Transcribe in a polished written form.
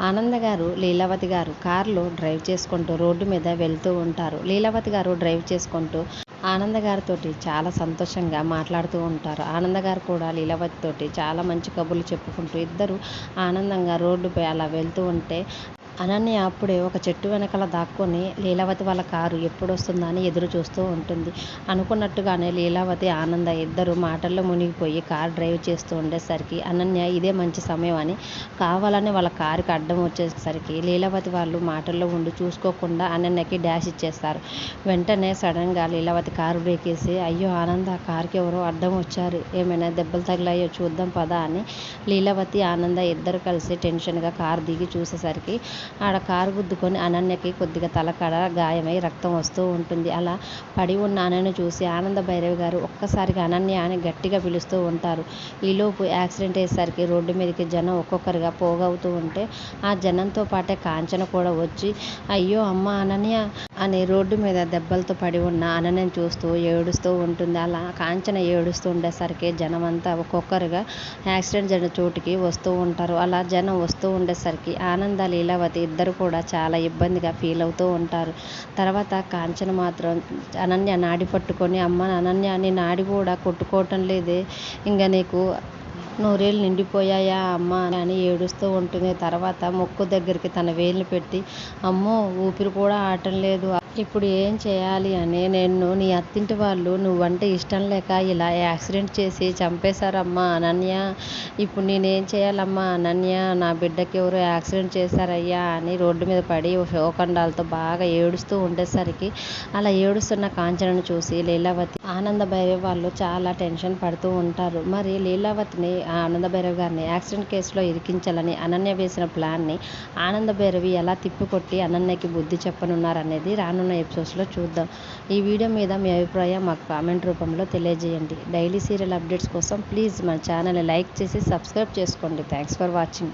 ఆనంద గారు, లీలావతి గారు కారులో డ్రైవ్ చేసుకుంటూ రోడ్డు మీద వెళ్తూ ఉంటారు. లీలావతి గారు డ్రైవ్ చేసుకుంటూ ఆనంద గారితోటి చాలా సంతోషంగా మాట్లాడుతూ ఉంటారు. ఆనంద గారు కూడా లీలావతి తోటి చాలా మంచి కబుర్లు చెప్పుకుంటూ ఇద్దరు ఆనందంగా రోడ్డుపై అలా వెళ్తూ ఉంటే అనన్య అప్పుడే ఒక చెట్టు వెనకాల దాక్కొని లీలావతి వాళ్ళ కారు ఎప్పుడొస్తుందా అని ఎదురు చూస్తూ ఉంటుంది. అనుకున్నట్టుగానే లీలావతి, ఆనంద ఇద్దరు మాటల్లో మునిగిపోయి కారు డ్రైవ్ చేస్తూ ఉండేసరికి అనన్య ఇదే మంచి సమయం అని కావాలని వాళ్ళ కారుకి అడ్డం వచ్చేసరికి లీలావతి వాళ్ళు మాటల్లో ఉండి చూసుకోకుండా అనన్యకి డాష్ ఇచ్చేస్తారు. వెంటనే సడన్గా లీలావతి కారు బ్రేక్ వేసి, అయ్యో ఆనంద, కారుకి ఎవరో అడ్డం వచ్చారు, ఏమైనా దెబ్బలు తగిలాయో చూద్దాం పదా అని లీలావతి, ఆనంద ఇద్దరు కలిసి టెన్షన్గా కారు దిగి చూసేసరికి ఆడ కారు గుద్దుకొని అనన్యకి కొద్దిగా తలకాడ గాయమై రక్తం వస్తూ ఉంటుంది. అలా పడి ఉన్న అనన్యను చూసి ఆనంద భైరవి గారు ఒక్కసారిగా అనన్య అని గట్టిగా పిలుస్తూ ఉంటారు. ఈలోపు యాక్సిడెంట్ అయ్యేసరికి రోడ్డు మీదకి జనం ఒక్కొక్కరిగా పోగవుతూ ఉంటే ఆ జనంతో పాటే కాంచన కూడా వచ్చి, అయ్యో అమ్మ అనన్య అని రోడ్డు మీద దెబ్బలతో పడి ఉన్న అనన్యను చూస్తూ ఏడుస్తూ ఉంటుంది. అలా కాంచన ఏడుస్తూ ఉండేసరికి జనమంతా ఒక్కొక్కరుగా యాక్సిడెంట్ జరిగిన చోటుకి వస్తూ ఉంటారు. అలా జనం వస్తూ ఉండేసరికి ఆనంద, లీలావతి ఇద్దరు కూడా చాలా ఇబ్బందిగా ఫీల్ అవుతూ ఉంటారు. తర్వాత కాంచన మాత్రం అనన్య నాడి పట్టుకొని, అమ్మ అనన్య నీ నాడి కూడా కొట్టుకోవటం లేదే, ఇంకా నీకు నూరేళ్ళు నిండిపోయాయా అమ్మ అని ఏడుస్తూ ఉంటుంది. తర్వాత ముక్కు దగ్గరికి తన వేలిని పెట్టి, అమ్మో ఊపిరి కూడా ఆడటం లేదు, ఇప్పుడు ఏం చేయాలి అని నేను నీ అత్తింటి వాళ్ళు నువ్వంటే ఇష్టం లేక ఇలా యాక్సిడెంట్ చేసి చంపేశారమ్మా అనన్య, ఇప్పుడు నేనేం చేయాలమ్మా అనన్య, నా బిడ్డకి ఎవరో యాక్సిడెంట్ చేశారయ్యా అని రోడ్డు మీద పడి శోకండాలతో బాగా ఏడుస్తూ ఉండేసరికి అలా ఏడుస్తున్న కాంచనను చూసి లీలావతి, ఆనంద భైరవి వాళ్ళు చాలా టెన్షన్ పడుతూ ఉంటారు. మరి లీలావతిని, ఆనంద భైరవి గారిని యాక్సిడెంట్ కేసులో ఇరికించాలని అనన్య వేసిన ప్లాన్ని ఆనంద భైరవి ఎలా తిప్పికొట్టి అనన్యకి బుద్ధి చెప్పనున్నారనేది రానున్న ఎపిసోడ్స్లో చూద్దాం. ఈ వీడియో మీద మీ అభిప్రాయం మాకు కామెంట్ రూపంలో తెలియజేయండి. డైలీ సీరియల్ అప్డేట్స్ కోసం ప్లీజ్ మన ఛానల్ని లైక్ చేసి సబ్స్క్రైబ్ చేసుకోండి. Thanks for watching.